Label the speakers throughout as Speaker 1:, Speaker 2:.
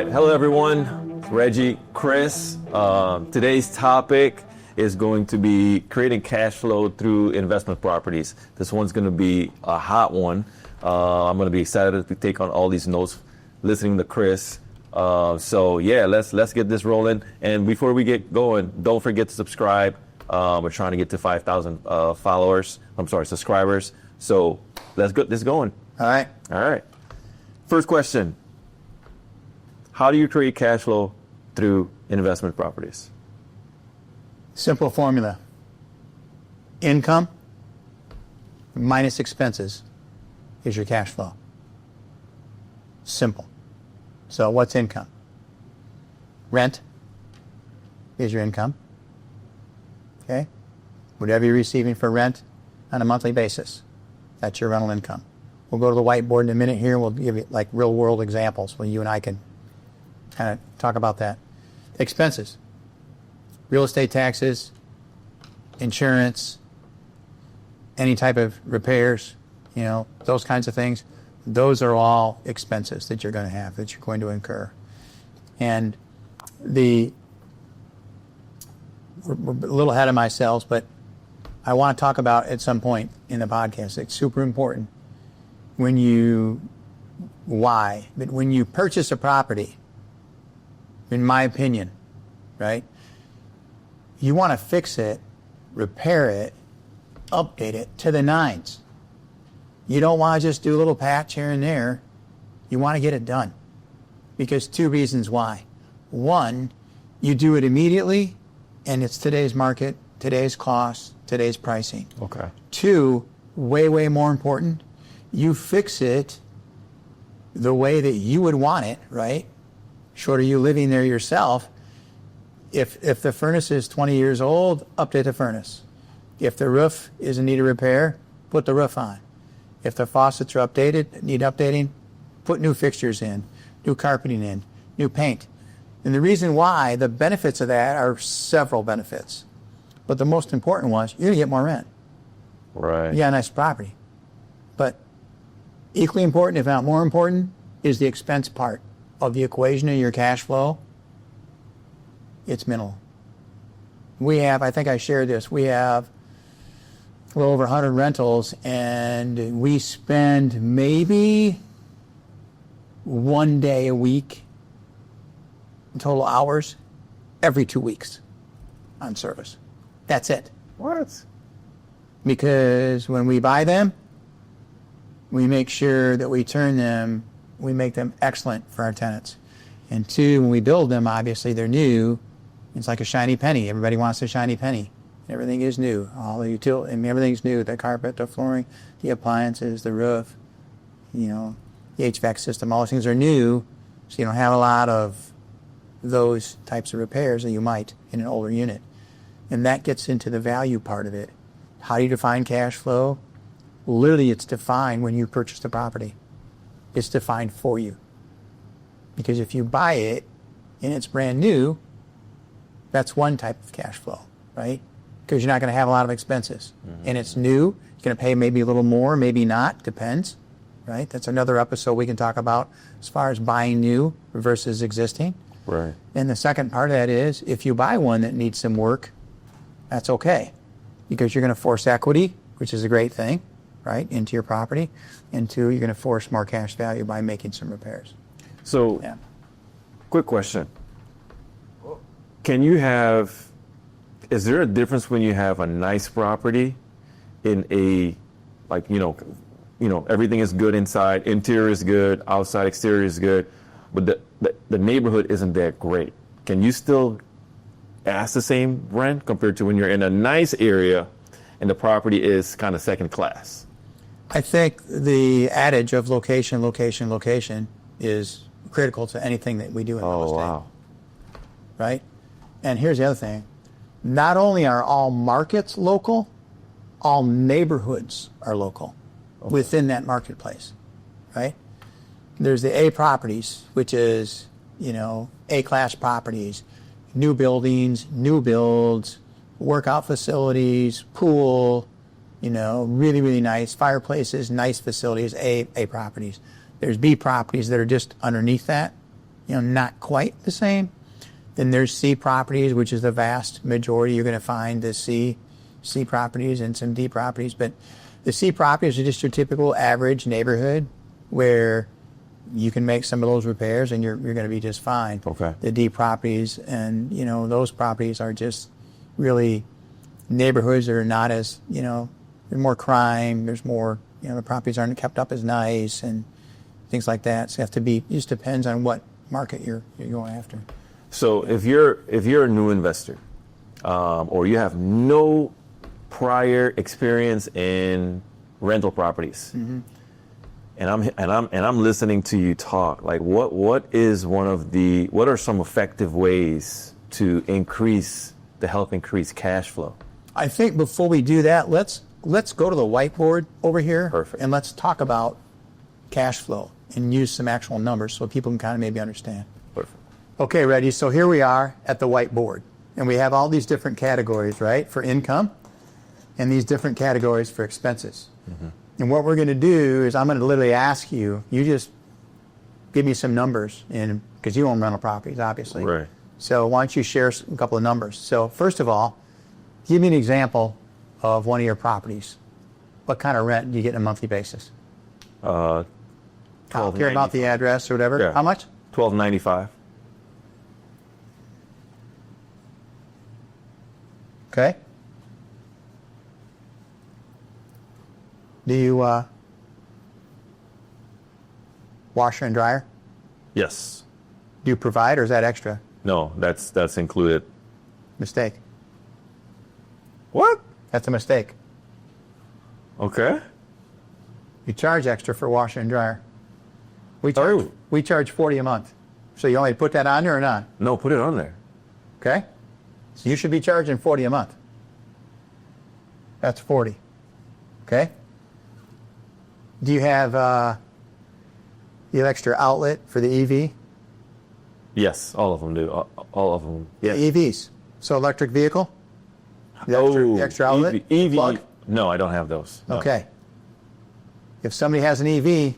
Speaker 1: right, hello everyone. It's Reggie, Chris. Today's topic is going to be creating cash flow through investment properties. This one's going to be a hot one. I'm going to be excited to take on all these notes, listening to Chris. So yeah, let's get this rolling. And before we get going, don't forget to subscribe. We're trying to get to 5,000 subscribers. So let's get this going.
Speaker 2: All right.
Speaker 1: First question. How do you create cash flow through investment properties?
Speaker 2: Simple formula. Income minus expenses is your cash flow. Simple. So what's income? Rent is your income. Okay? Whatever you're receiving for rent on a monthly basis, that's your rental income. We'll go to the whiteboard in a minute here. We'll give you like real world examples where you and I can kind of talk about that. Expenses. Real estate taxes, insurance, any type of repairs, those kinds of things. Those are all expenses that you're going to have, that you're going to incur. And we're a little ahead of myself, but I want to talk about at some point in the podcast. It's super important but when you purchase a property, in my opinion, right, you want to fix it, repair it, update it to the nines. You don't want to just do a little patch here and there. You want to get it done. Because two reasons why. One, you do it immediately, and it's today's market, today's cost, today's pricing.
Speaker 1: Okay.
Speaker 2: Two, way more important, you fix it the way that you would want it, right? Short of you living there yourself. If the furnace is 20 years old, update the furnace. If the roof is in need of repair, put the roof on. If the faucets are need updating, put new fixtures in, new carpeting in, new paint. And the reason why, the benefits of that are several benefits. But the most important one is you're going to get more rent.
Speaker 1: Right.
Speaker 2: You got a nice property. But equally important, if not more important, is the expense part of the equation of your cash flow. It's minimal. I think I shared this, we have a little over 100 rentals, and we spend maybe 1 day a week, total hours, every 2 weeks on service. That's it.
Speaker 1: What?
Speaker 2: Because when we buy them, we make sure that we make them excellent for our tenants. And two, when we build them, obviously they're new. It's like a shiny penny. Everybody wants a shiny penny. Everything is new. All the everything's new. The carpet, the flooring, the appliances, the roof, the HVAC system, all those things are new. So you don't have a lot of those types of repairs that you might in an older unit. And that gets into the value part of it. How do you define cash flow? Literally, it's defined when you purchase the property. It's defined for you. Because if you buy it and it's brand new, that's one type of cash flow, right? Because you're not going to have a lot of expenses. Mm-hmm. And it's new. You're going to pay maybe a little more, maybe not, depends, right? That's another episode we can talk about as far as buying new versus existing.
Speaker 1: Right.
Speaker 2: And the second part of that is, if you buy one that needs some work, that's okay. Because you're going to force equity, which is a great thing, right, into your property. And two, you're going to force more cash value by making some repairs.
Speaker 1: So, Quick question. Is there a difference when you have a nice property in everything is good inside, interior is good, outside, exterior is good, but the neighborhood isn't that great? Can you still ask the same rent compared to when you're in a nice area and the property is kind of second class?
Speaker 2: I think the adage of location is critical to anything that we do in real estate. Wow. Right? And here's the other thing. Not only are all markets local, all neighborhoods are local within that marketplace, right? There's the A properties, which is, A-class properties, new buildings, new builds, workout facilities, pool, really, really nice, fireplaces, nice facilities, A properties. There's B properties that are just underneath that, not quite the same. Then there's C properties, which is the vast majority. You're going to find the C properties and some D properties. But the C properties are just your typical average neighborhood where you can make some of those repairs and you're going to be just fine.
Speaker 1: Okay.
Speaker 2: The D properties and, those properties are just really neighborhoods that are not as, there's more crime, there's more, the properties aren't kept up as nice and things like that. So it just depends on what market you're going after.
Speaker 1: So if you're a new investor, or you have no prior experience in rental properties, and I'm listening to you talk, like what are some effective ways to help increase cash flow?
Speaker 2: I think before we do that, let's go to the whiteboard over here.
Speaker 1: Perfect.
Speaker 2: And let's talk about cash flow and use some actual numbers so people can kind of maybe understand.
Speaker 1: Perfect.
Speaker 2: Okay, Reggie, so here we are at the whiteboard, and we have all these different categories, right, for income, and these different categories for expenses. Mm-hmm. And what we're going to do is I'm going to literally ask you just give me some numbers, because you own rental properties, obviously.
Speaker 1: Right.
Speaker 2: So why don't you share a couple of numbers? So first of all, give me an example of one of your properties. What kind of rent do you get on a monthly basis? I don't care about the address or whatever.
Speaker 1: Yeah.
Speaker 2: How much?
Speaker 1: $12.95.
Speaker 2: Okay. Do you washer and dryer?
Speaker 1: Yes.
Speaker 2: Do you provide, or is that extra?
Speaker 1: No, that's included.
Speaker 2: Mistake.
Speaker 1: What?
Speaker 2: That's a mistake.
Speaker 1: Okay.
Speaker 2: You charge extra for washer and dryer. We charge $40 a month. So you want me to put that on there or not?
Speaker 1: No, put it on there.
Speaker 2: Okay. So you should be charging $40 a month. That's $40. Okay. Do you have the extra outlet for the EV?
Speaker 1: Yes, all of them do. All of them. Yeah.
Speaker 2: The EVs. So electric vehicle? The extra outlet?
Speaker 1: EV.
Speaker 2: Plug?
Speaker 1: No, I don't have those. No.
Speaker 2: Okay. If somebody has an EV, you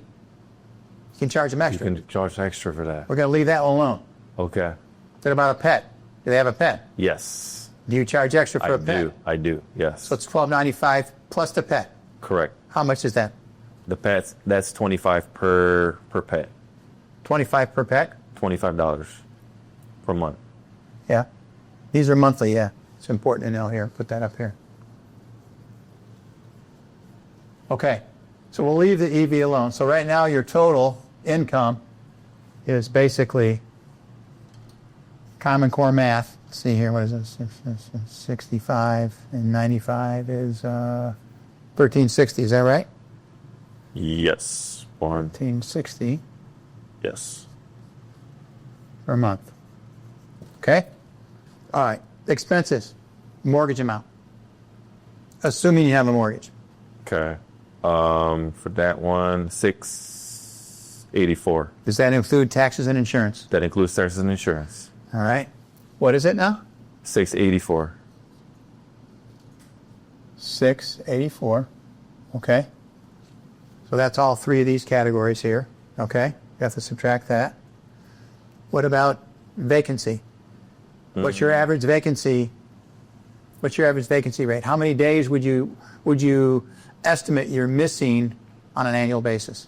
Speaker 2: can charge them extra.
Speaker 1: You can charge extra for that.
Speaker 2: We're going to leave that one alone.
Speaker 1: Okay.
Speaker 2: What about a pet? Do they have a pet?
Speaker 1: Yes.
Speaker 2: Do you charge extra for a pet?
Speaker 1: I do. Yes.
Speaker 2: So it's $12.95 plus the pet.
Speaker 1: Correct.
Speaker 2: How much is that?
Speaker 1: The pets, that's $25 per pet.
Speaker 2: $25 per pet?
Speaker 1: $25 per month.
Speaker 2: Yeah. These are monthly, yeah. It's important to know here. Put that up here. Okay. So we'll leave the EV alone. So right now your total income is basically Common Core math. Let's see here. What is this? 65 and 95 is 1360. Is that right?
Speaker 1: Yes.
Speaker 2: 1360
Speaker 1: Yes.
Speaker 2: per month. Okay? All right. Expenses. Mortgage amount. Assuming you have a mortgage.
Speaker 1: Okay. For that one, $684.
Speaker 2: Does that include taxes and insurance?
Speaker 1: That includes taxes and insurance.
Speaker 2: All right. What is it now?
Speaker 1: $684.
Speaker 2: 684. Okay. So that's all three of these categories here. Okay. You have to subtract that. What about vacancy? What's your average vacancy? What's your average vacancy rate? How many days would you estimate you're missing on an annual basis?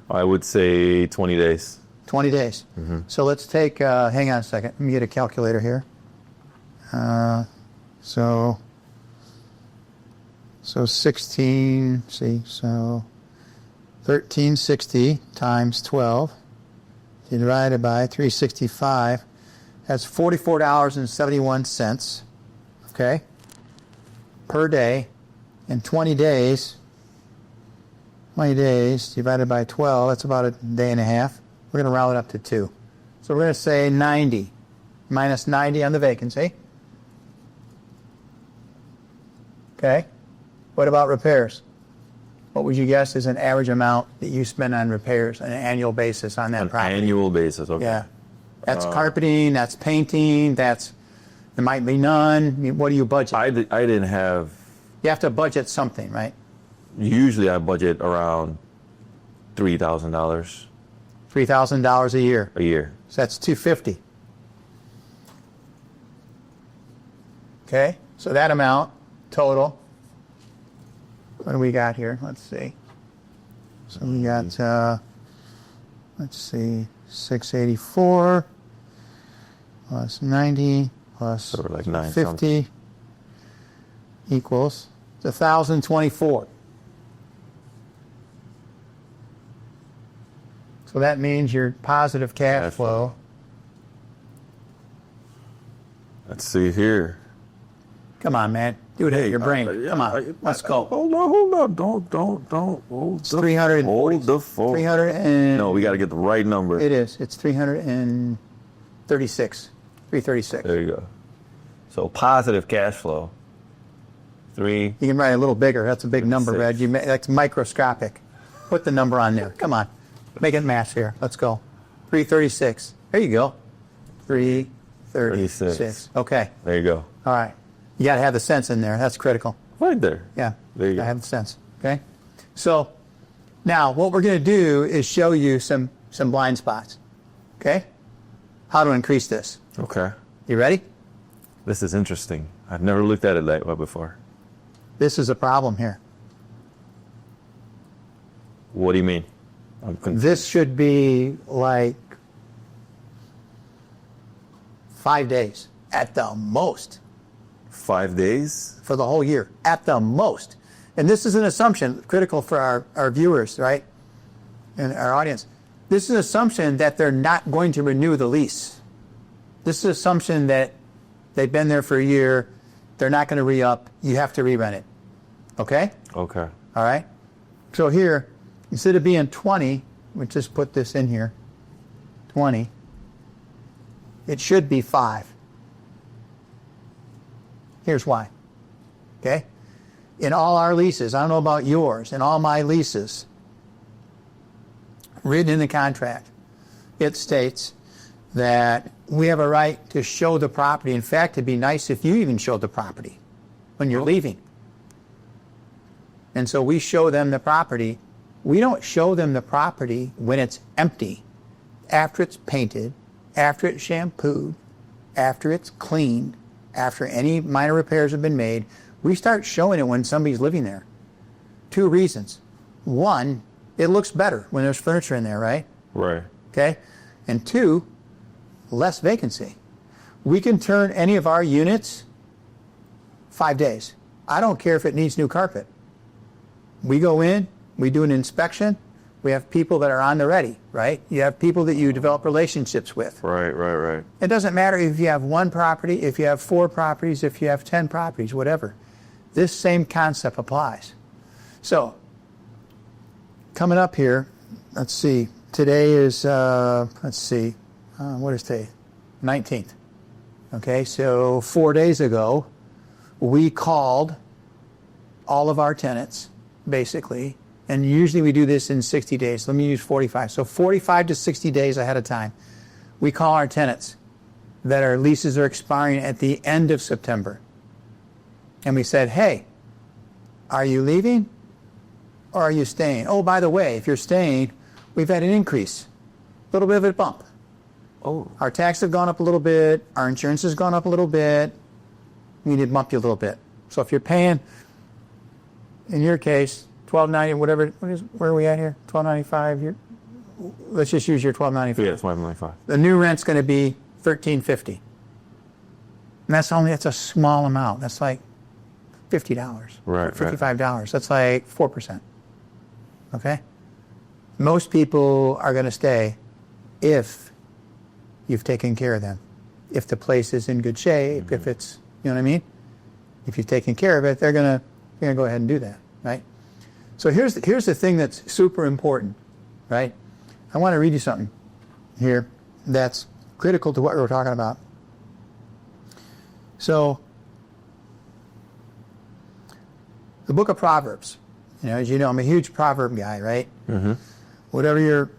Speaker 1: I would say 20 days.
Speaker 2: 20 days. Mm-hmm. So let's take, hang on a second. Let me get a calculator here. So 16, see, so 1360 times 12, you divide it by 365, that's $44.71, okay, per day. And 20 days divided by 12, that's about a day and a half. We're going to round it up to 2. So we're going to say 90, minus 90 on the vacancy. Okay. What about repairs? What would you guess is an average amount that you spend on repairs on an annual basis on that property?
Speaker 1: Annual basis, okay.
Speaker 2: Yeah. That's carpeting, that's painting, there might be none. I mean, what do you budget?
Speaker 1: I didn't have...
Speaker 2: You have to budget something, right?
Speaker 1: Usually I budget around $3,000.
Speaker 2: $3,000 a year.
Speaker 1: A year.
Speaker 2: So that's $250. Okay, so that amount total. What do we got here? Let's see. So we got, let's see, 684 plus 90 plus
Speaker 1: So we're like 9
Speaker 2: 50 equals 1,024. So that means your positive cash flow.
Speaker 1: Let's see here.
Speaker 2: Come on, man. Do it at your brain. Come on. Let's go.
Speaker 1: Hold on. Don't. Hold
Speaker 2: It's 300.
Speaker 1: Hold the phone.
Speaker 2: 300 and...
Speaker 1: No, we got to get the right number.
Speaker 2: It is. It's 336. 336.
Speaker 1: There you go. So positive cash flow. 3.
Speaker 2: You can write a little bigger. That's a big number,
Speaker 1: 36.
Speaker 2: Reg. That's microscopic. Put the number on there. Come on. Make it math here. Let's go. 336. There you go. 336. Okay.
Speaker 1: There you go.
Speaker 2: All right. You got to have the cents in there. That's critical.
Speaker 1: Right there.
Speaker 2: Yeah.
Speaker 1: There you go.
Speaker 2: I have the sense. Okay. So now what we're going to do is show you some blind spots. Okay. How to increase this.
Speaker 1: Okay.
Speaker 2: You ready?
Speaker 1: This is interesting. I've never looked at it that way before.
Speaker 2: This is a problem here.
Speaker 1: What do you mean? I'm confused.
Speaker 2: This should be like 5 days at the most
Speaker 1: 5 days?
Speaker 2: for the whole year at the most. And this is an assumption critical for our viewers, right? And our audience. This is an assumption that they're not going to renew the lease. This is an assumption that they've been there for a year. They're not going to re-up. You have to re-rent it. Okay?
Speaker 1: Okay.
Speaker 2: All right? So here, instead of being 20, we just put this in here, 20, it should be 5. Here's why. Okay? In all our leases, I don't know about yours, in all my leases, written in the contract, it states that we have a right to show the property. In fact, it'd be nice if you even showed the property when you're leaving. And so we show them the property. We don't show them the property when it's empty, after it's painted, after it's shampooed, after it's cleaned, after any minor repairs have been made. We start showing it when somebody's living there. 2 reasons. One, it looks better when there's furniture in there, right?
Speaker 1: Right.
Speaker 2: Okay? And 2, less vacancy. We can turn any of our units 5 days. I don't care if it needs new carpet. We go in, we do an inspection, we have people that are on the ready, right? You have people that you develop relationships with.
Speaker 1: Right.
Speaker 2: It doesn't matter if you have 1 property, if you have 4 properties, if you have 10 properties, whatever. This same concept applies. So, coming up here, let's see. Today is, what is today? 19th. Okay, so 4 days ago, we called all of our tenants, basically, and usually we do this in 60 days. Let me use 45. So 45 to 60 days ahead of time, we call our tenants that our leases are expiring at the end of September. And we said, hey, are you leaving or are you staying? Oh, by the way, if you're staying, we've had an increase, a little bit of a bump.
Speaker 1: Oh.
Speaker 2: Our taxes have gone up a little bit. Our insurance has gone up a little bit. We need to bump you a little bit. So if you're paying, in your case, $12.90, whatever, where are we at here? $12.95. Let's just use your $12.95.
Speaker 1: Yeah, it's $5.95.
Speaker 2: The new rent's going to be $13.50. And that's a small amount. That's like $50.
Speaker 1: Right.
Speaker 2: $55. That's like 4%. Okay? Most people are going to stay if you've taken care of them. If the place is in good shape, if it's, you know what I mean? If you've taken care of it, they're going to go ahead and do that, right? So here's the thing that's super important, right? I want to read you something here that's critical to what we're talking about. So, the book of Proverbs, as you know, I'm a huge proverb guy, right? Mm-hmm. Whatever your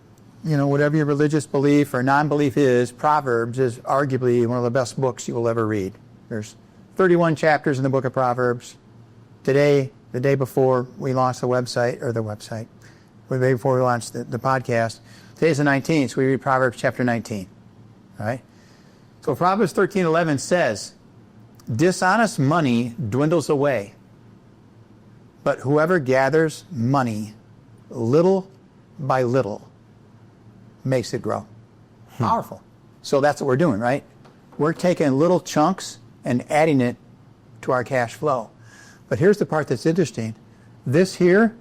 Speaker 2: religious belief or non-belief is, Proverbs is arguably one of the best books you will ever read. There's 31 chapters in the book of Proverbs. Today, the day before we launched the day before we launched the podcast, Today's the 19th, so we read Proverbs chapter 19. All right? So Proverbs 13:11 says, dishonest money dwindles away, but whoever gathers money little by little makes it grow. Powerful. So that's what we're doing, right? We're taking little chunks and adding it to our cash flow. But here's the part that's interesting. This here,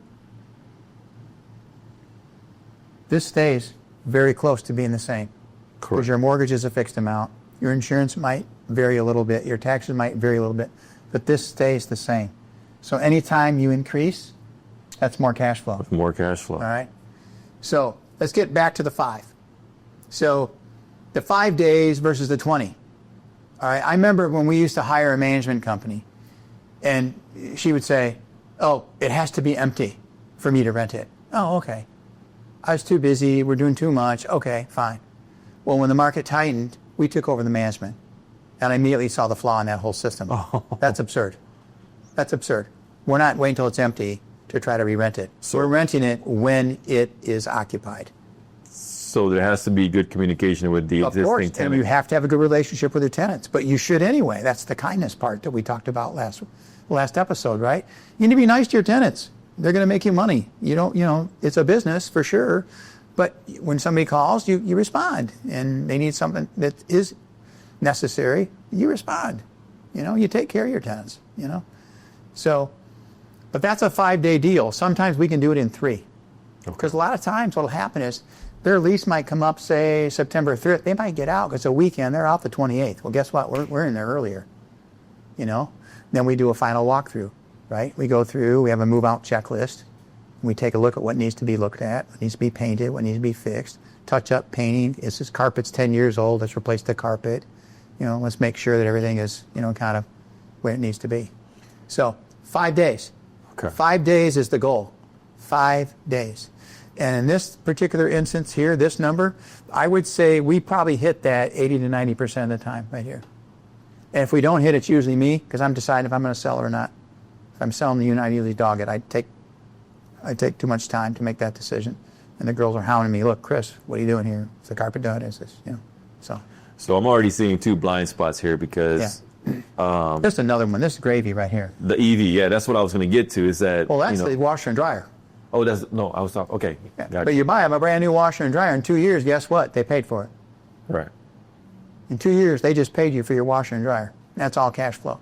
Speaker 2: this stays very close to being the same.
Speaker 1: Correct.
Speaker 2: Because your mortgage is a fixed amount. Your insurance might vary a little bit. Your taxes might vary a little bit. But this stays the same. So anytime you increase, that's more cash flow.
Speaker 1: With more cash flow.
Speaker 2: All right? So let's get back to the 5. So the 5 days versus the 20. All right? I remember when we used to hire a management company, and she would say, oh, it has to be empty for me to rent it. Oh, okay. I was too busy. We're doing too much. Okay, fine. Well, when the market tightened, we took over the management. And I immediately saw the flaw in that whole system. Oh. That's absurd. That's absurd. We're not waiting until it's empty to try to re-rent it. So we're renting it when it is occupied.
Speaker 1: So there has to be good communication with the existing tenant.
Speaker 2: And you have to have a good relationship with your tenants. But you should anyway. That's the kindness part that we talked about last episode, right? You need to be nice to your tenants. They're going to make you money. You don't, it's a business for sure. But when somebody calls, you respond. And they need something that is necessary, you respond. You take care of your tenants, So, but that's a 5-day deal. Sometimes we can do it in 3. Because a lot of times what will happen is their lease might come up, say, September 3rd. They might get out because it's a weekend. They're out the 28th. Well, guess what? We're in there earlier, Then we do a final walkthrough, right? We go through, we have a move-out checklist. We take a look at what needs to be looked at, what needs to be painted, what needs to be fixed, touch-up painting. Is this carpet's 10 years old? Let's replace the carpet. Let's make sure that everything is, kind of where it needs to be. So 5 days.
Speaker 1: Okay.
Speaker 2: 5 days is the goal. 5 days. And in this particular instance here, this number, I would say we probably hit that 80 to 90% of the time right here. And if we don't hit, it's usually me, because I'm deciding if I'm going to sell it or not. If I'm selling the unit, I usually dog it. I take too much time to make that decision. And the girls are hounding me, look, Chris, what are you doing here? Is the carpet done? Is this,
Speaker 1: So I'm already seeing 2 blind spots here because...
Speaker 2: Yeah. This is another one. This is gravy right here.
Speaker 1: The EV, yeah, that's what I was going to get to, is that...
Speaker 2: Well, that's the washer and dryer.
Speaker 1: Oh, no, I was talking... Okay.
Speaker 2: Yeah.
Speaker 1: Got
Speaker 2: But you buy them a brand new washer and dryer in 2 years, guess what? They paid for it.
Speaker 1: Right.
Speaker 2: In 2 years, they just paid you for your washer and dryer. That's all cash flow.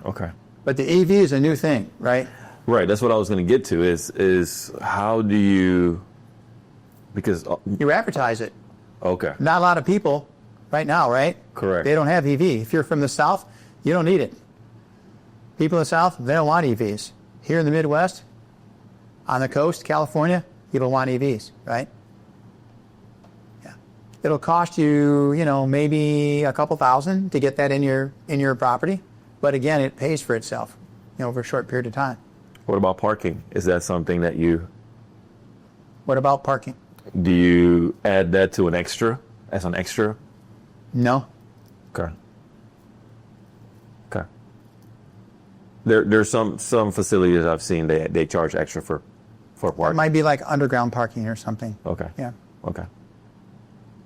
Speaker 1: Okay.
Speaker 2: But the EV is a new thing, right?
Speaker 1: Right, that's what I was going to get to, is how do you... Because...
Speaker 2: You advertise it.
Speaker 1: Okay.
Speaker 2: Not a lot of people right now, right?
Speaker 1: Correct.
Speaker 2: They don't have EV. If you're from the South, you don't need it. People in the South, they don't want EVs. Here in the Midwest, on the coast, California, people want EVs, right? Yeah. It'll cost you, maybe a couple $1,000 to get that in your property. But again, it pays for itself, over a short period of time.
Speaker 1: What about parking? Is that something that you...
Speaker 2: What about parking?
Speaker 1: Do you add that to an extra, as an extra?
Speaker 2: No.
Speaker 1: Okay. Okay. There's some facilities I've seen they charge extra for
Speaker 2: It
Speaker 1: parking.
Speaker 2: might be like underground parking or something.
Speaker 1: Okay.
Speaker 2: Yeah.
Speaker 1: Okay.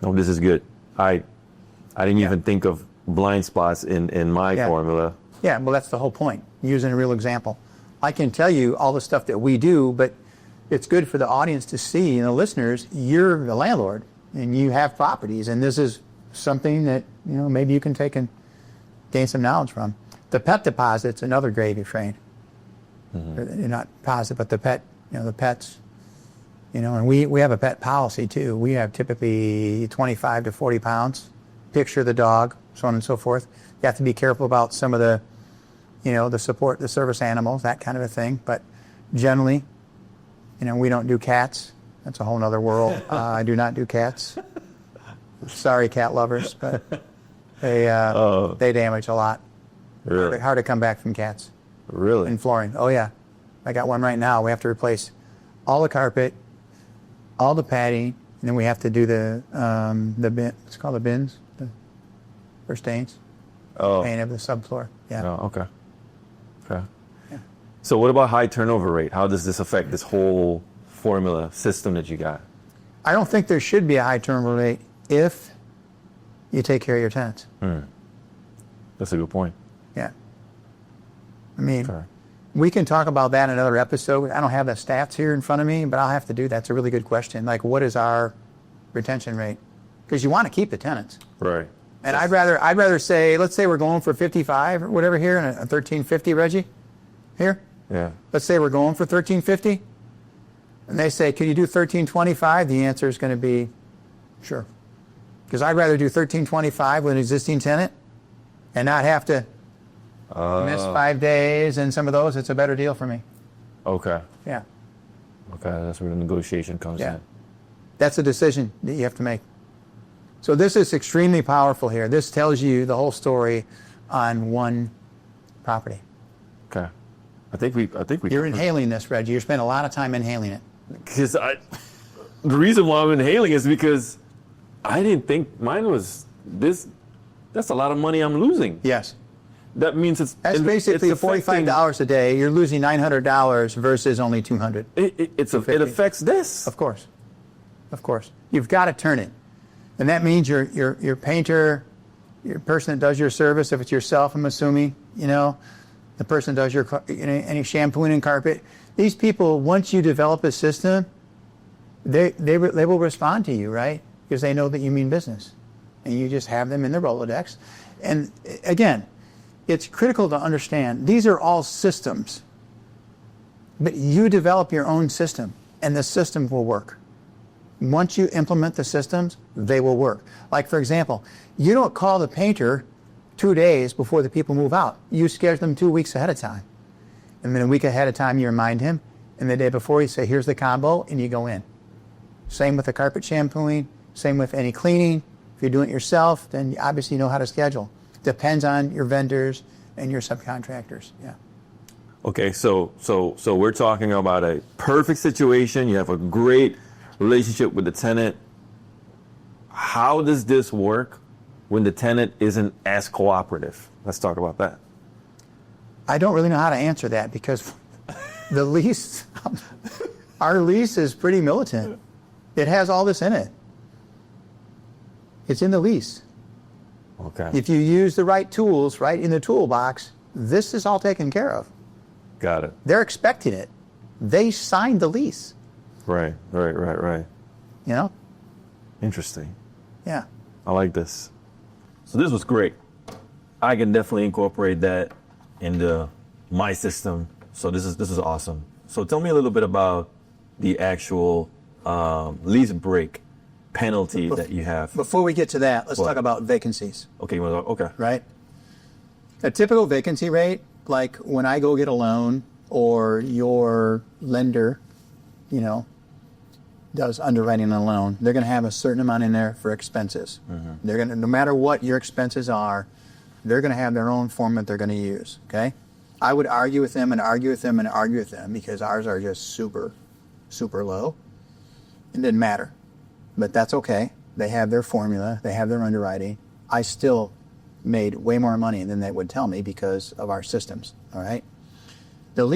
Speaker 1: No, this is good. I didn't even think of blind spots in my formula.
Speaker 2: Yeah, well, that's the whole point, using a real example. I can tell you all the stuff that we do, but it's good for the audience to see, and the listeners, you're the landlord, and you have properties, and this is something that, maybe you can take and gain some knowledge from. The pet deposit's another gravy train. Mm-hmm. Not deposit, but the pet, the pets. And we have a pet policy, too. We have typically 25 to 40 pounds. Picture the dog, so on and so forth. You have to be careful about some of the, the support, the service animals, that kind of a thing. But generally, we don't do cats. That's a whole other world. I do not do cats. Sorry, cat lovers, but they damage a lot.
Speaker 1: Really?
Speaker 2: Hard to come back from cats.
Speaker 1: Really?
Speaker 2: And flooring. Oh, yeah. I got one right now. We have to replace all the carpet, all the padding, and then we have to do the bin. It's called the bins, for stains.
Speaker 1: Oh.
Speaker 2: Paint of the subfloor. Yeah.
Speaker 1: Oh, okay. Okay. Yeah. So what about high turnover rate? How does this affect this whole formula system that you got?
Speaker 2: I don't think there should be a high turnover rate if you take care of your tenants.
Speaker 1: That's a good point.
Speaker 2: Yeah. I mean,
Speaker 1: Okay.
Speaker 2: we can talk about that in another episode. I don't have the stats here in front of me, but I'll have to do that. It's a really good question. Like, what is our retention rate? Because you want to keep the tenants.
Speaker 1: Right.
Speaker 2: And I'd rather say, let's say we're going for 55 or whatever here, and a 1350, Reggie, here.
Speaker 1: Yeah.
Speaker 2: Let's say we're going for 1350, and they say, "Can you do 1325?" The answer is going to be, sure, because I'd rather do 1325 with an existing tenant, and not have to miss 5 days and some of those. It's a better deal for me.
Speaker 1: Okay.
Speaker 2: Yeah,
Speaker 1: Okay. That's where the negotiation comes
Speaker 2: yeah,
Speaker 1: in.
Speaker 2: that's a decision that you have to make. So this is extremely powerful here. This tells you the whole story on one property.
Speaker 1: Okay. I think we.
Speaker 2: You're inhaling this, Reggie. You're spending a lot of time inhaling it.
Speaker 1: Because the reason why I'm inhaling is because I didn't think mine was this. That's a lot of money I'm losing.
Speaker 2: Yes.
Speaker 1: That means
Speaker 2: That's basically
Speaker 1: it's affecting-
Speaker 2: $45 a day. You're losing $900 versus only $200.
Speaker 1: It affects this.
Speaker 2: Of course. Of course. You've got to turn it. And that means your painter, your person that does your service, if it's yourself, I'm assuming, the person that does your any shampooing and carpet. These people, once you develop a system, they will respond to you, right? Because they know that you mean business. And you just have them in the Rolodex. And again, it's critical to understand these are all systems. But you develop your own system, and the system will work. Once you implement the systems, they will work. Like, for example, you don't call the painter 2 days before the people move out. You schedule them 2 weeks ahead of time. And then a week ahead of time, you remind him. And the day before, you say, here's the combo, and you go in. Same with the carpet shampooing. Same with any cleaning. If you're doing it yourself, then you obviously know how to schedule. Depends on your vendors and your subcontractors. Yeah.
Speaker 1: Okay, so we're talking about a perfect situation. You have a great relationship with the tenant. How does this work when the tenant isn't as cooperative? Let's talk about that.
Speaker 2: I don't really know how to answer that because the lease, our lease is pretty militant. It has all this in it. It's in the lease.
Speaker 1: Okay.
Speaker 2: If you use the right tools, right, in the toolbox, this is all taken care of.
Speaker 1: Got it.
Speaker 2: They're expecting it. They signed the lease.
Speaker 1: Right.
Speaker 2: You know?
Speaker 1: Interesting.
Speaker 2: Yeah.
Speaker 1: I like this. So this was great. I can definitely incorporate that into my system. So this is awesome. So tell me a little bit about the actual lease-break penalty that you have.
Speaker 2: Before we get to that, let's
Speaker 1: What?
Speaker 2: talk about vacancies,
Speaker 1: Okay. Well, okay.
Speaker 2: right? A typical vacancy rate, like when I go get a loan or your lender, does underwriting a loan, they're going to have a certain amount in there for expenses. Mm-hmm. They're going to, no matter what your expenses are, they're going to have their own form that they're going to use, okay? I would argue with them and argue with them and argue with them because ours are just super, super low. It didn't matter, but that's okay. They have their formula. They have their underwriting. I still made way more money than they would tell me because of our systems, all right? The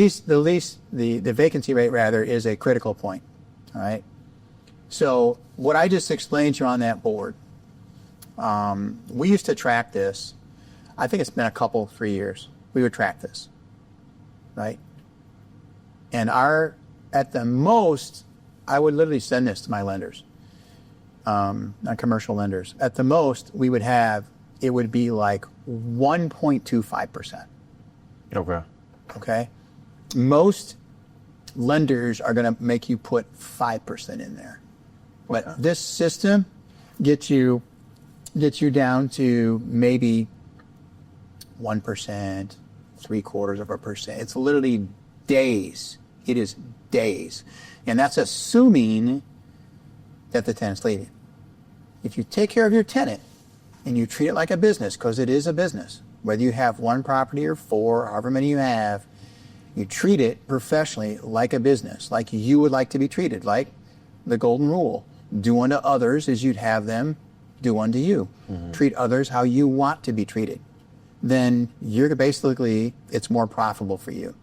Speaker 2: vacancy rate rather is a critical point, all right? So what I just explained to you on that board, we used to track this. I think it's been 3 years. We would track this, right? And at the most, I would literally send this to my lenders, not commercial lenders. At the most, it would be like 1.25%.
Speaker 1: Okay.
Speaker 2: Okay? Most lenders are going to make you put 5% in there. But this system gets you down to maybe 1%, 0.75%. It's literally days. It is days. And that's assuming that the tenant's leaving. If you take care of your tenant and you treat it like a business, because it is a business, whether you have one property or 4, however many you have, you treat it professionally like a business, like you would like to be treated, like the golden rule. Do unto others as you'd have them do unto you. Mm-hmm. Treat others how you want to be treated. Then you're basically, it's more profitable for you.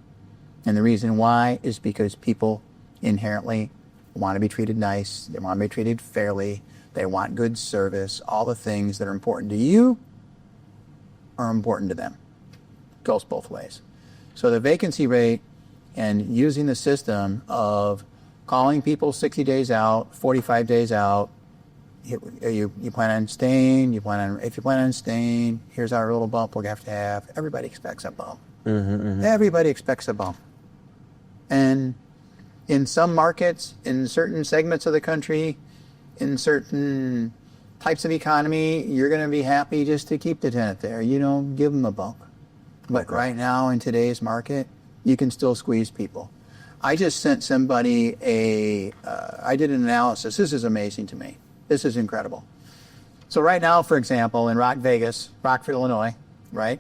Speaker 2: And the reason why is because people inherently want to be treated nice. They want to be treated fairly. They want good service. All the things that are important to you are important to them. Goes both ways. So the vacancy rate and using the system of calling people 60 days out, 45 days out, you plan on staying, if you plan on staying, here's our little bump we're going to have. Everybody expects a bump. Everybody expects a bump. And in some markets, in certain segments of the country, in certain types of economy, you're going to be happy just to keep the tenant there. You don't give them a bump. But right now in today's market, you can still squeeze people. I just sent somebody I did an analysis. This is amazing to me. This is incredible. So right now, for example, in Rockford, Illinois, right?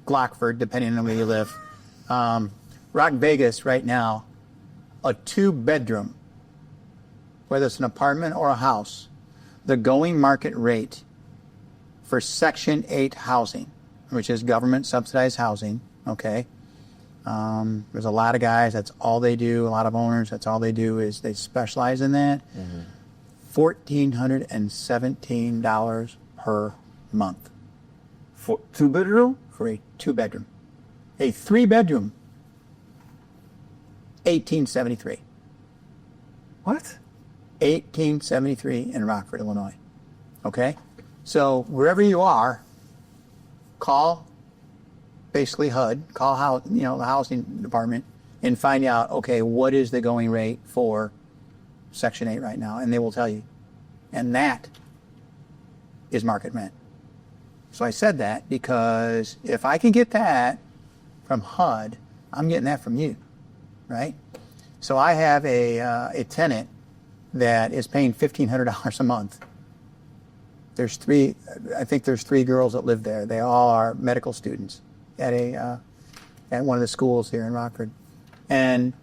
Speaker 2: Glockford, depending on where you live. Rock Vegas right now, a 2-bedroom, whether it's an apartment or a house, the going market rate for Section 8 housing, which is government subsidized housing, okay? There's a lot of guys, that's all they do. A lot of owners, that's all they do is they specialize in that. $1,417 per month.
Speaker 1: For 2-bedroom?
Speaker 2: For a 2-bedroom. A 3-bedroom, $1,873.
Speaker 1: What?
Speaker 2: $1,873 in Rockford, Illinois. Okay? So wherever you are, call basically HUD, call the housing department, and find out, okay, what is the going rate for Section 8 right now? And they will tell you. And that is market rent. So I said that because if I can get that from HUD, I'm getting that from you, right? So I have a tenant that is paying $1,500 a month. I think there's 3 girls that live there. They all are medical students at one of the schools here in Rockford. And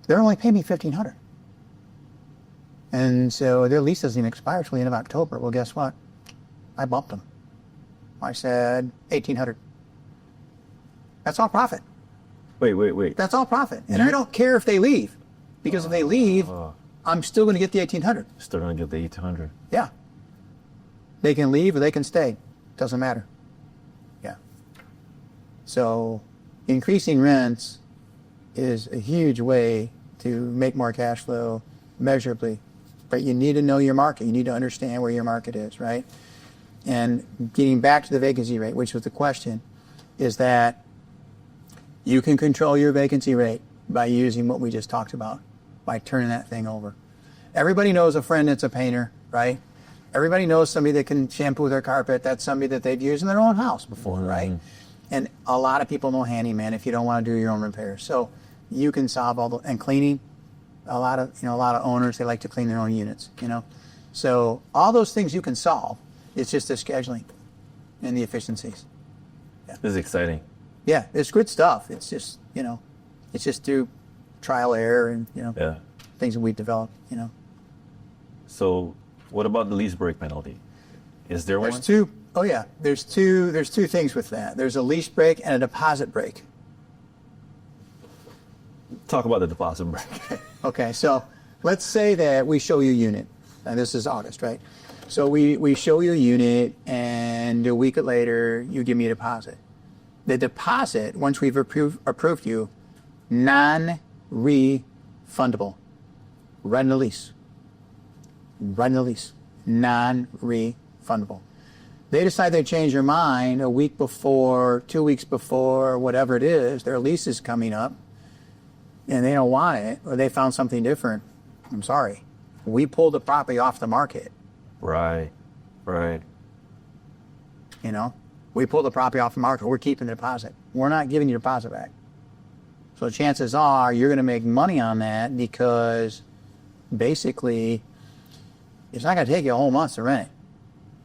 Speaker 2: they're only paying me $1,500. And so their lease doesn't even expire till the end of October. Well, guess what? I bumped them. I said $1,800. That's all profit.
Speaker 1: Wait.
Speaker 2: That's all profit. And I don't care if they leave. Because if they leave, I'm still going to get the $1,800.
Speaker 1: Still going to get the $1,800.
Speaker 2: Yeah. They can leave or they can stay. Doesn't matter. Yeah. So increasing rents is a huge way to make more cash flow measurably. But you need to know your market. You need to understand where your market is, right? And getting back to the vacancy rate, which was the question, is that you can control your vacancy rate by using what we just talked about, by turning that thing over. Everybody knows a friend that's a painter, right? Everybody knows somebody that can shampoo their carpet. That's somebody that they've used in their own house before, right? And a lot of people know handyman if you don't want to do your own repairs. So you can solve and cleaning. A lot of owners, they like to clean their own units, So all those things you can solve. It's just the scheduling and the efficiencies. Yeah.
Speaker 1: This is exciting.
Speaker 2: Yeah, it's good stuff. It's just, it's just through trial error and, things that we've developed,
Speaker 1: So what about the lease break penalty? Is there one?
Speaker 2: There's two things with that. There's a lease break and a deposit break.
Speaker 1: Talk about the deposit break.
Speaker 2: Okay, so let's say that we show you a unit. And this is August, right? So we show you a unit, and a week later, you give me a deposit. The deposit, once we've approved you, non-refundable. Run the lease. Non-refundable. They decide they change their mind a week before, 2 weeks before, whatever it is, their lease is coming up, and they don't want it, or they found something different. I'm sorry. We pulled the property off the market.
Speaker 1: Right.
Speaker 2: We pulled the property off the market. We're keeping the deposit. We're not giving you the deposit back. So chances are you're going to make money on that because basically it's not going to take you a whole month to rent it.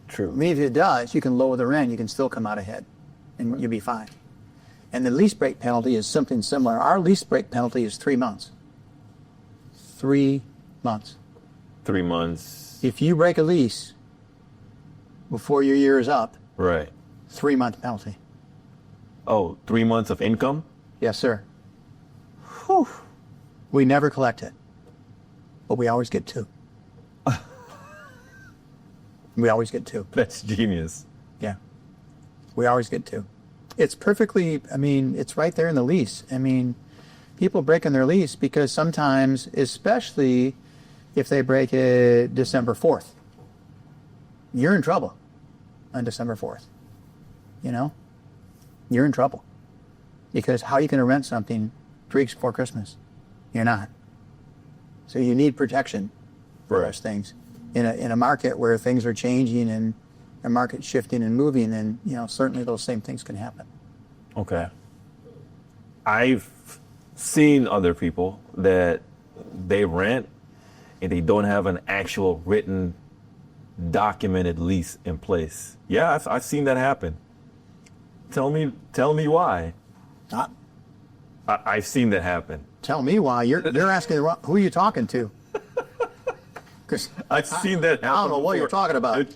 Speaker 1: True.
Speaker 2: I mean, if it does, you can lower the rent. You can still come out ahead, and you'll be fine. And the lease break penalty is something similar. Our lease break penalty is 3 months. 3 months.
Speaker 1: 3 months.
Speaker 2: If you break a lease before your year is up,
Speaker 1: Right.
Speaker 2: 3-month penalty.
Speaker 1: Oh, 3 months of income?
Speaker 2: Yes, sir. Whew. We never collect it. but we always get 2. We always get 2.
Speaker 1: That's genius.
Speaker 2: Yeah. We always get 2. It's perfectly, I mean, it's right there in the lease. I mean, people breaking their lease because sometimes, especially if they break it December 4th, you're in trouble on December 4th. You know? You're in trouble. Because how are you going to rent something 3 weeks before Christmas? You're not. So you need protection for those things. In a market where things are changing and a market shifting and moving, and you know, certainly those same things can happen.
Speaker 1: Okay. I've seen other people that they rent and they don't have an actual written, documented lease in place. Yeah, I've seen that happen. Tell me why. I've seen that happen.
Speaker 2: Tell me why. They're asking who are you talking to? Because
Speaker 1: I've seen that happen.
Speaker 2: I don't know what you're talking about.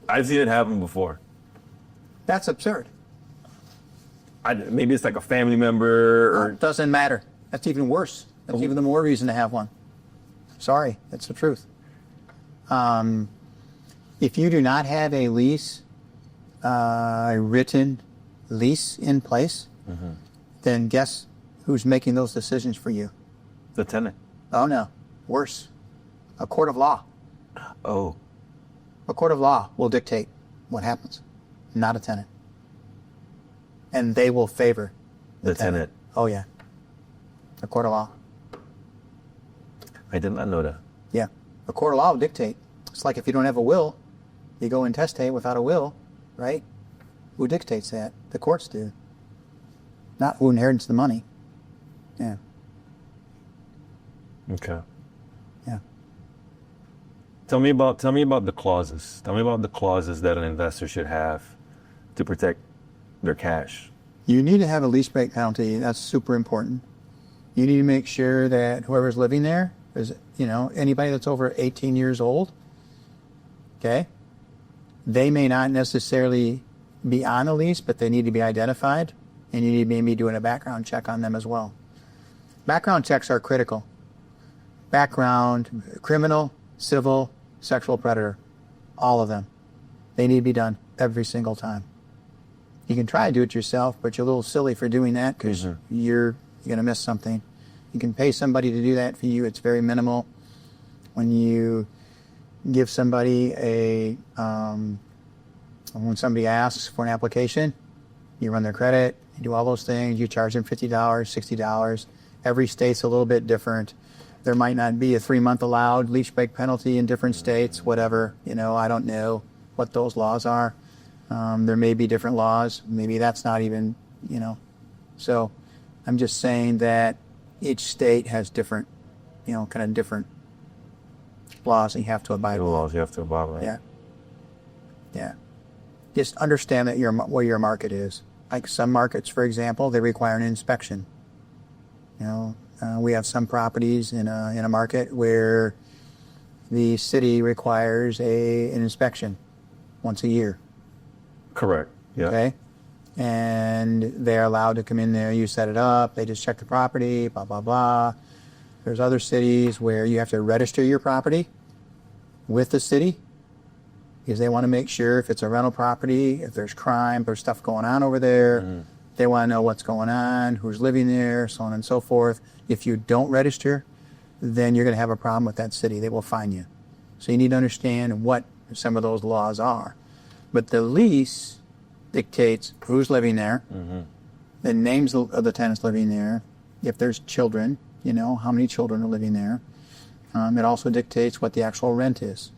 Speaker 1: I've seen it happen before.
Speaker 2: That's absurd.
Speaker 1: Maybe it's like a family member or...
Speaker 2: It doesn't matter. That's even worse. That's even the more reason to have one. Sorry, that's the truth. If you do not have a lease, a written lease in place, then guess who's making those decisions for you?
Speaker 1: The tenant.
Speaker 2: Oh, no. Worse. A court of law.
Speaker 1: Oh.
Speaker 2: A court of law will dictate what happens, not a tenant. And they will favor
Speaker 1: the tenant.
Speaker 2: Oh, yeah. A court of law.
Speaker 1: I did not know that.
Speaker 2: Yeah. A court of law will dictate. It's like if you don't have a will, you go intestate without a will, right? Who dictates that? The courts do. Not who inherits the money. Yeah.
Speaker 1: Okay.
Speaker 2: Yeah.
Speaker 1: Tell me about the clauses. Tell me about the clauses that an investor should have to protect their cash.
Speaker 2: You need to have a lease break penalty. That's super important. You need to make sure that whoever's living there is, you know, anybody that's over 18 years old, okay, they may not necessarily be on the lease, but they need to be identified, and you need to maybe doing a background check on them as well. Background checks are critical. Background, criminal, civil, sexual predator, all of them. They need to be done every single time. You can try to do it yourself, but you're a little silly for doing that because you're going to miss something. You can pay somebody to do that for you. It's very minimal. When you give somebody when somebody asks for an application, you run their credit, you do all those things, you charge them $50, $60. Every state's a little bit different. There might not be a 3-month allowed lease break penalty in different states, whatever. You know, I don't know what those laws are. There may be different laws. Maybe that's not even, you know. So I'm just saying that each state has different, you know, kind of different laws that you have to abide by.
Speaker 1: Laws you have to abide by.
Speaker 2: Yeah. Yeah. Just understand that where your market is. Like some markets, for example, they require an inspection. You know, we have some properties in a market where the city requires an inspection once a year.
Speaker 1: Correct. Yeah.
Speaker 2: Okay. And they're allowed to come in there. You set it up. They just check the property. Blah blah blah. There's other cities where you have to register your property with the city because they want to make sure if it's a rental property, if there's crime, there's stuff going on over there. They want to know what's going on, who's living there, so on and so forth. If you don't register, then you're going to have a problem with that city. They will fine you. So you need to understand what some of those laws are. But the lease dictates who's living there, the names of the tenants living there, if there's children, you know, how many children are living there. It also dictates what the actual rent is,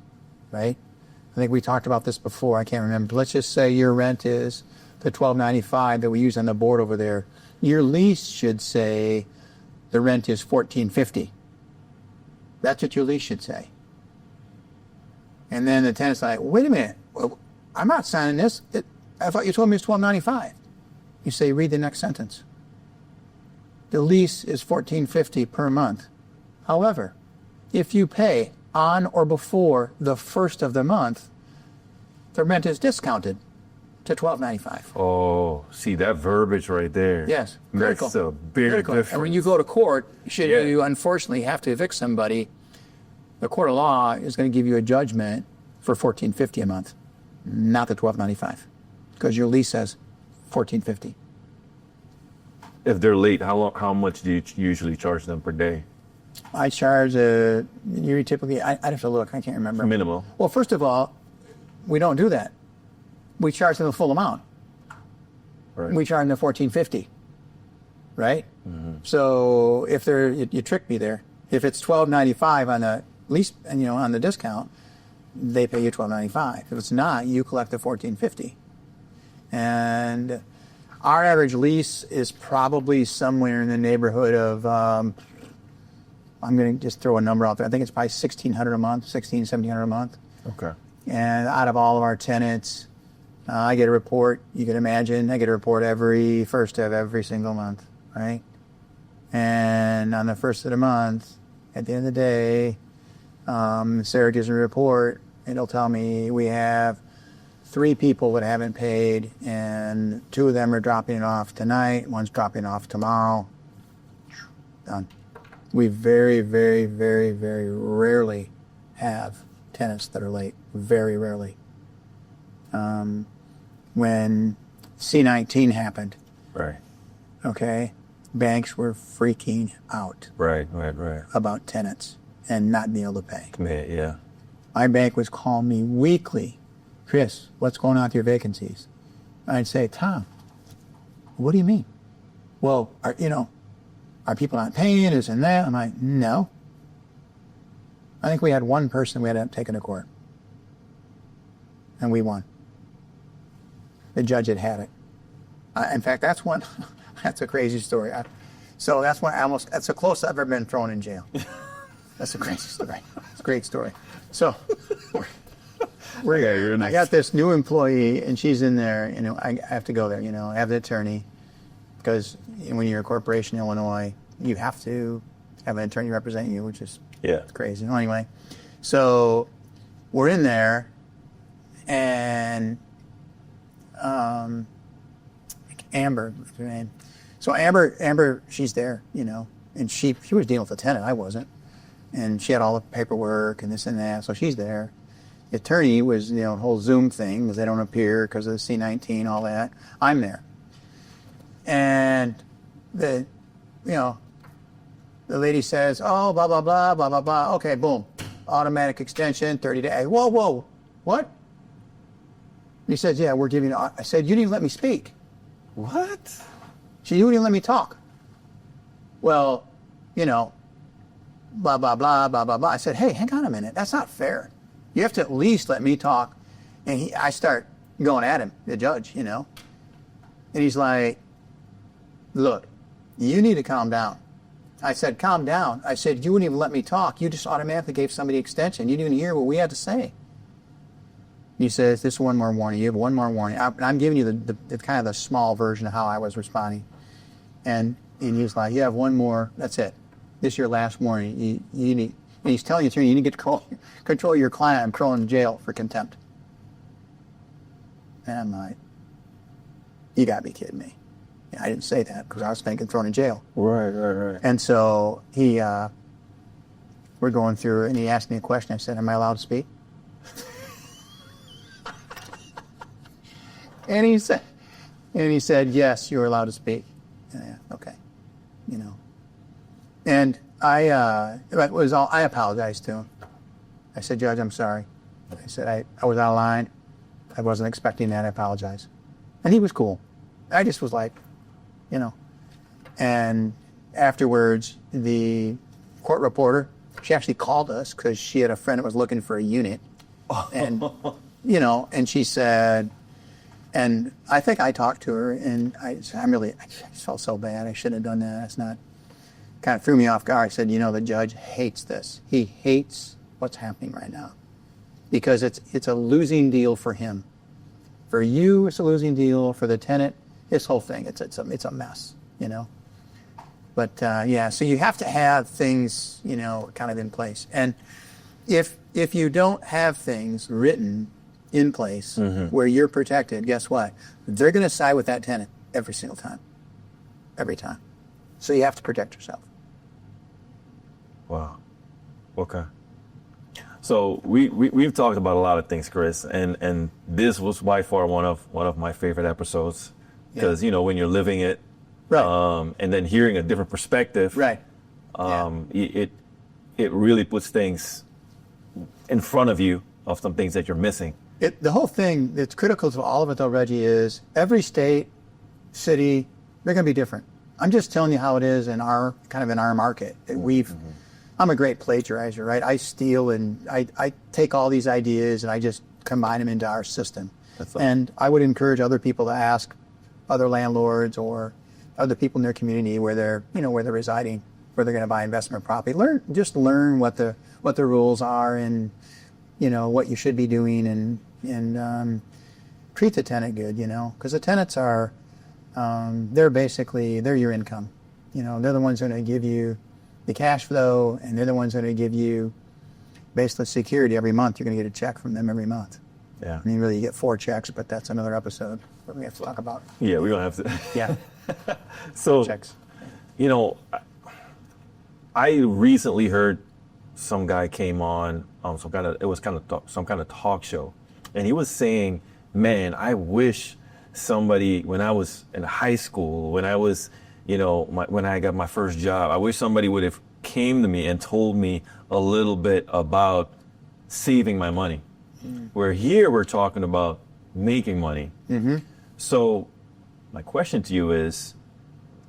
Speaker 2: right? I think we talked about this before. I can't remember. Let's just say your rent is the $12.95 that we use on the board over there. Your lease should say the rent is $14.50. That's what your lease should say. And then the tenant's like, wait a minute. I'm not signing this. I thought you told me it's $12.95. You say, read the next sentence. The lease is $14.50 per month. However, if you pay on or before the first of the month, the rent is discounted to $12.95.
Speaker 1: Oh, see that verbiage right there.
Speaker 2: Yes, critical.
Speaker 1: That's a big difference.
Speaker 2: And when you go to court, should you unfortunately have to evict somebody, The court of law is going to give you a judgment for $14.50 a month, not the $12.95, because your lease says $14.50.
Speaker 1: If they're late, how much do you usually charge them per day?
Speaker 2: I charge you typically. I'd have to look. I can't remember.
Speaker 1: Minimal.
Speaker 2: Well, first of all, we don't do that. We charge them the full amount.
Speaker 1: Right.
Speaker 2: We charge them the $14.50. Right. So if you tricked me there. If it's $12.95 on the lease, on the discount, they pay you $12.95. If it's not, you collect the $14.50. And our average lease is probably somewhere in the neighborhood of, I'm going to just throw a number out there. I think it's probably $1,600 a month, $1,700 a month.
Speaker 1: Okay.
Speaker 2: And out of all of our tenants, I get a report. You can imagine, I get a report every first of every single month, right? And on the first of the month, at the end of the day, Sarah gives me a report. It'll tell me we have 3 people that haven't paid, and 2 of them are dropping it off tonight. One's dropping it off tomorrow. Done. We very, very, very, very rarely have tenants that are late. Very rarely. When C-19 happened,
Speaker 1: Right.
Speaker 2: okay, banks were freaking out
Speaker 1: Right.
Speaker 2: about tenants and not being able to pay.
Speaker 1: Yeah.
Speaker 2: My bank was calling me weekly. Chris, what's going on with your vacancies? I'd say, Tom, what do you mean? Well, are people not paying this and that? I'm like, no. I think we had one person we had to take to court. And we won. The judge had it. In fact, that's a crazy story. That's the closest I've ever been thrown in jail. That's a crazy story. It's a great story. So, I got this new employee, and she's in there. I have to go there. I have the attorney, because when you're a corporation in Illinois, you have to have an attorney represent you, which is crazy. Anyway, so we're in there, and Amber, what's her name? So Amber, she's there, and she was dealing with the tenant. I wasn't. And she had all the paperwork and this and that, so she's there. The attorney was, the whole Zoom thing, because they don't appear because of the C-19, all that. I'm there. And the lady says, oh, blah, blah, blah, blah, blah, blah. Okay, boom. Automatic extension, 30 days. Whoa, what? And he says, yeah, we're giving, I said, you didn't even let me speak.
Speaker 1: What?
Speaker 2: You wouldn't even let me talk. Well, blah, blah, blah, blah, blah, blah. I said, hey, hang on a minute. That's not fair. You have to at least let me talk. And I start going at him, the judge, And he's like, look, you need to calm down. I said, calm down. I said, you wouldn't even let me talk. You just automatically gave somebody extension. You didn't even hear what we had to say. He says, this is one more warning. You have one more warning. I'm giving you the kind of the small version of how I was responding. And he was like, you have one more. That's it. This is your last warning. You need. And he's telling the attorney, you need to get control your client. I'm throwing in jail for contempt. And I'm like, you got to be kidding me. I didn't say that because I was thinking thrown in jail.
Speaker 1: Right.
Speaker 2: And so we're going through, and he asked me a question. I said, am I allowed to speak? And he said, yes, you're allowed to speak. Yeah, okay, And I apologized to him. I said, Judge, I'm sorry. I said, I was out of line. I wasn't expecting that. I apologize. And he was cool. I just was like, And afterwards, the court reporter, she actually called us because she had a friend that was looking for a unit. And, and she said, and I think I talked to her, and I just felt so bad. I shouldn't have done that. It's not, kind of threw me off guard. I said, the judge hates this. He hates what's happening right now because it's a losing deal for him. For you, it's a losing deal. For the tenant, this whole thing, it's a mess, But so you have to have things, kind of in place. And if you don't have things written in place where you're protected, guess what? They're going to side with that tenant every single time. Every time. So you have to protect yourself.
Speaker 1: Wow. Okay. So we've talked about a lot of things, Chris, and this was by far one of my favorite episodes because when you're living it,
Speaker 2: Right.
Speaker 1: and then hearing a different perspective,
Speaker 2: Right.
Speaker 1: It really puts things in front of you of some things that you're missing.
Speaker 2: The whole thing that's critical to all of it, though, Reggie, is every state, city, they're going to be different. I'm just telling you how it is in our market. I'm a great plagiarizer, right? I steal and I take all these ideas and I just combine them into our system. And I would encourage other people to ask other landlords or other people in their community where they're residing, where they're going to buy investment property. Learn what the rules are and what you should be doing and treat the tenant good, because the tenants are they're your income. They're the ones that are going to give you the cash flow, and they're the ones that are going to give you basically security every month. You're going to get a check from them every month.
Speaker 1: Yeah.
Speaker 2: I mean, really, you get 4 checks, but that's another episode we're going to have to talk about.
Speaker 1: Yeah, we're going to have to.
Speaker 2: Yeah.
Speaker 1: So,
Speaker 2: Checks.
Speaker 1: I recently heard some guy came on some kind of talk show, and he was saying, "Man, I wish somebody when I was in high school, when I was, when I got my first job, I wish somebody would have came to me and told me a little bit about saving my money." Where here we're talking about making money. So my question to you is,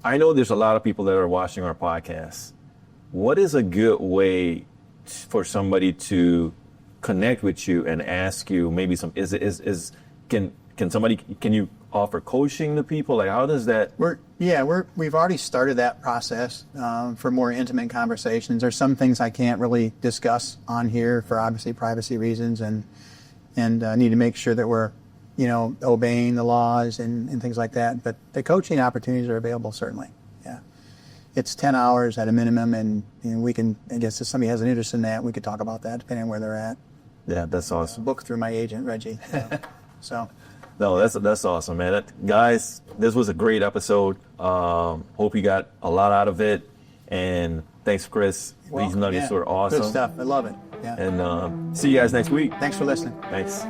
Speaker 1: I know there's a lot of people that are watching our podcast. What is a good way for somebody to connect with you and ask you maybe can you offer coaching to people? Like, how does that?
Speaker 2: We've already started that process for more intimate conversations. There's some things I can't really discuss on here for obviously privacy reasons, and need to make sure that we're obeying the laws and things like that. But the coaching opportunities are available, certainly. Yeah, it's 10 hours at a minimum, and we can, I guess if somebody has an interest in that, we could talk about that depending on where they're at.
Speaker 1: Yeah, that's awesome.
Speaker 2: Book through my agent, Reggie. So.
Speaker 1: No, that's awesome, man. Guys, this was a great episode. Hope you got a lot out of it. And thanks, Chris. These nuggets were awesome.
Speaker 2: Good stuff. I love it. Yeah.
Speaker 1: And see you guys next week.
Speaker 2: Thanks for listening.
Speaker 1: Thanks.